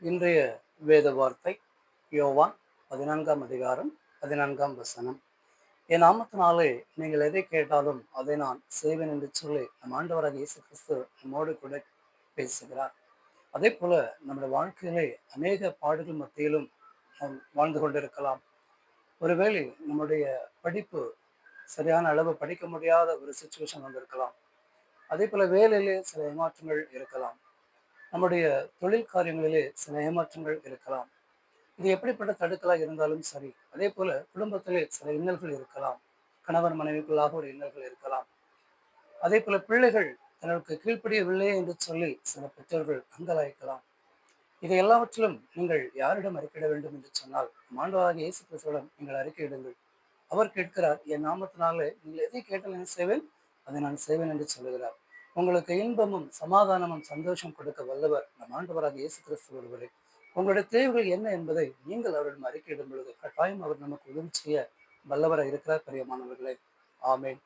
இன்றைய வேத வார்த்தை யோவான் 14ஆம் அதிகாரம் 14ஆம் வசனம். என் நாமத்தினாலே நீங்கள் எதை கேட்டாலும் அதை நான் செய்வேன் என்று சொல்லி நம் ஆண்டவராக இயேசு கிறிஸ்து நம்மோடு கூட பேசுகிறார். அதே போல நம்முடைய வாழ்க்கையிலே அநேக பாடுகள் மத்தியிலும் நாம் வாழ்ந்து கொண்டிருக்கலாம். ஒருவேளை நம்முடைய படிப்பு சரியான அளவு படிக்க முடியாத ஒரு சுச்சுவேஷன் வந்திருக்கலாம். அதே போல வேலையிலே சில ஏமாற்றங்கள் இருக்கலாம். நம்முடைய தொழில் காரியங்களிலே சில ஏமாற்றங்கள் இருக்கலாம். இது எப்படிப்பட்ட தடுக்கலாக இருந்தாலும் சரி. அதே போல குடும்பத்திலே சில இன்னல்கள் இருக்கலாம். கணவன் மனைவிக்குள்ளாக ஒரு இன்னல்கள் இருக்கலாம். அதே போல பிள்ளைகள் தனக்கு கீழ்ப்படியவில்லை என்று சொல்லி சில பெற்றோர்கள் அங்கலாய்க்கலாம். இதை எல்லாவற்றிலும் நீங்கள் யாரிடம் அறிக்கையிட வேண்டும் என்று சொன்னால், ஆண்டவராகிய இயேசு கிறிஸ்துவிடம் நீங்கள் அறிக்கையிடுங்கள். அவர் கேட்கிறார், என் நாமத்தினாலே நீங்கள் எதை கேட்டால் என்ன செய்வேன், அதை நான் செய்வேன் என்று சொல்லுகிறார். உங்களுக்கு இன்பமும் சமாதானமும் சந்தோஷம் கொடுக்க வல்லவர் நம் ஆண்டவராகிய இயேசு கிறிஸ்து ஒருவரே. உங்களுடைய தேவைகள் என்ன என்பதை நீங்கள் அவரிடம் அறிக்கையிடும் பொழுது கட்டாயம் அவர் நமக்கு உதவி செய்ய வல்லவராக இருக்கிறார். பிரியமானவர்களே, ஆமென்.